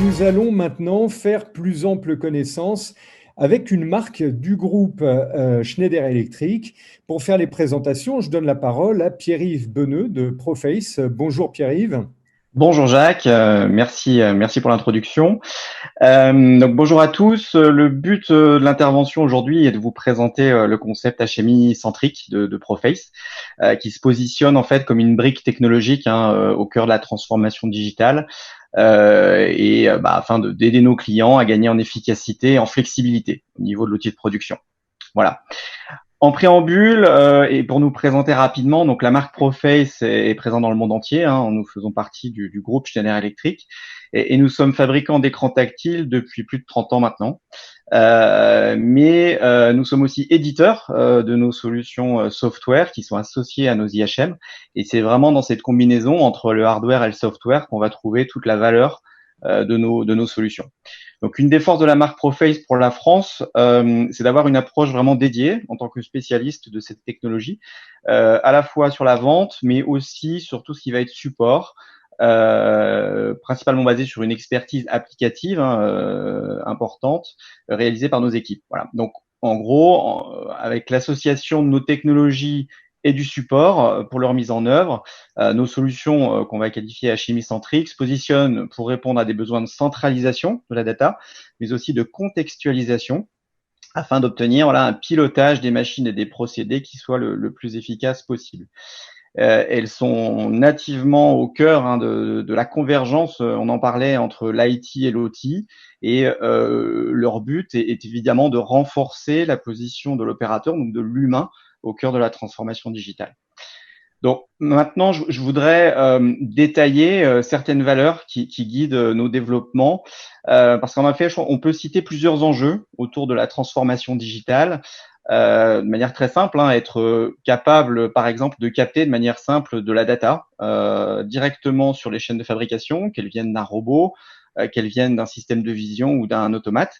nous allons maintenant faire plus ample connaissance avec une marque du groupe Schneider Electric. Pour faire les présentations, je donne la parole à Pierre-Yves Beneux de Proface. Bonjour Pierre-Yves. Bonjour Jacques, merci pour l'introduction. Donc bonjour à tous. Le but de l'intervention aujourd'hui est de vous présenter le concept HMI centrique de Proface, qui se positionne en fait comme une brique technologique au cœur de la transformation digitale, afin d'aider nos clients à gagner en efficacité et en flexibilité au niveau de l'outil de production. Voilà. En préambule, et pour nous présenter rapidement, donc la marque Proface est présente dans le monde entier. Nous faisons partie du groupe Schneider Electric et nous sommes fabricants d'écrans tactiles depuis plus de 30 ans maintenant. Nous sommes aussi éditeurs de nos solutions software qui sont associées à nos IHM. Et c'est vraiment dans cette combinaison entre le hardware et le software qu'on va trouver toute la valeur de nos solutions. Donc, une des forces de la marque Proface pour la France, c'est d'avoir une approche vraiment dédiée en tant que spécialiste de cette technologie, à la fois sur la vente, mais aussi sur tout ce qui va être support, principalement basé sur une expertise applicative importante réalisée par nos équipes. Voilà. Donc, en gros, avec l'association de nos technologies et du support pour leur mise en œuvre, nos solutions qu'on va qualifier HMI centriques se positionnent pour répondre à des besoins de centralisation de la data, mais aussi de contextualisation afin d'obtenir un pilotage des machines et des procédés qui soit le plus efficace possible. Elles sont nativement au cœur de la convergence, on en parlait, entre l'IT et l'OT, et leur but est évidemment de renforcer la position de l'opérateur, donc de l'humain, au cœur de la transformation digitale. Donc maintenant, je voudrais détailler certaines valeurs qui guident nos développements, parce qu'en effet, on peut citer plusieurs enjeux autour de la transformation digitale, de manière très simple, être capable, par exemple, de capter de manière simple de la data directement sur les chaînes de fabrication, qu'elles viennent d'un robot, qu'elles viennent d'un système de vision ou d'un automate,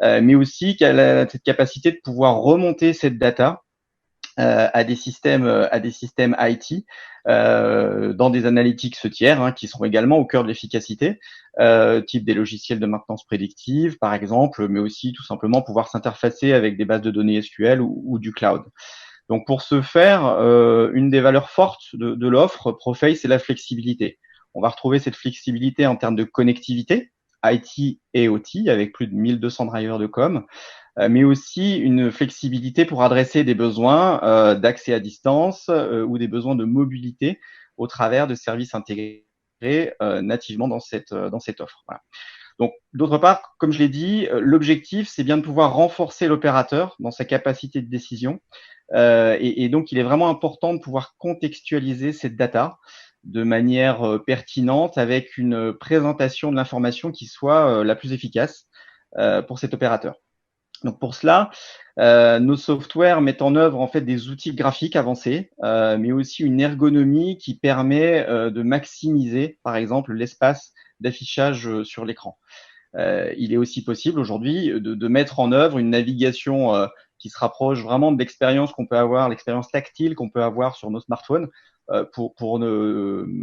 mais aussi qu'elle a cette capacité de pouvoir remonter cette data à des systèmes IT dans des analytics tiers qui seront également au cœur de l'efficacité, type des logiciels de maintenance prédictive par exemple, mais aussi tout simplement pouvoir s'interfacer avec des bases de données SQL ou du cloud. Donc pour ce faire, une des valeurs fortes de l'offre Proface, c'est la flexibilité. On va retrouver cette flexibilité en termes de connectivité, IT et OT, avec plus de 1200 drivers de com, mais aussi une flexibilité pour adresser des besoins d'accès à distance ou des besoins de mobilité au travers de services intégrés nativement dans cette offre. Voilà. Donc, d'autre part, comme je l'ai dit, l'objectif, c'est bien de pouvoir renforcer l'opérateur dans sa capacité de décision. Et donc, il est vraiment important de pouvoir contextualiser cette data de manière pertinente avec une présentation de l'information qui soit la plus efficace pour cet opérateur. Donc pour cela, nos softwares mettent en œuvre en fait des outils graphiques avancés, mais aussi une ergonomie qui permet de maximiser, par exemple, l'espace d'affichage sur l'écran. Il est aussi possible aujourd'hui de mettre en œuvre une navigation qui se rapproche vraiment de l'expérience qu'on peut avoir, l'expérience tactile qu'on peut avoir sur nos smartphones, pour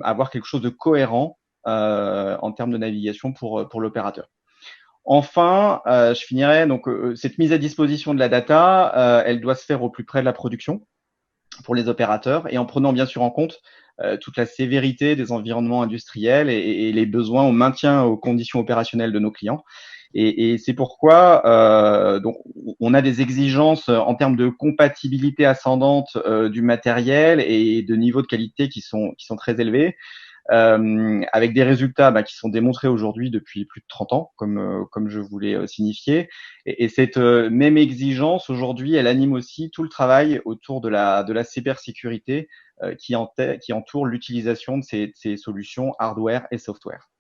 avoir quelque chose de cohérent en termes de navigation pour l'opérateur. Enfin, je finirai donc cette mise à disposition de la data, elle doit se faire au plus près de la production pour les opérateurs et en prenant bien sûr en compte toute la sévérité des environnements industriels et les besoins au maintien aux conditions opérationnelles de nos clients. Et c'est pourquoi donc on a des exigences en termes de compatibilité ascendante du matériel et de niveau de qualité qui sont très élevés. Avec des résultats qui sont démontrés aujourd'hui depuis plus de 30 ans, comme je vous l'ai signifié. Et cette même exigence, aujourd'hui, elle anime aussi tout le travail autour de la cybersécurité qui entoure l'utilisation de ces solutions hardware et software.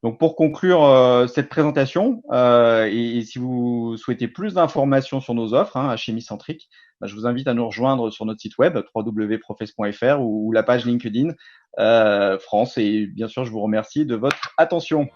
Donc pour conclure cette présentation, et si vous souhaitez plus d'informations sur nos offres HMI centriques, je vous invite à nous rejoindre sur notre site web www.proface.fr ou la page LinkedIn France. Et bien sûr, je vous remercie de votre attention.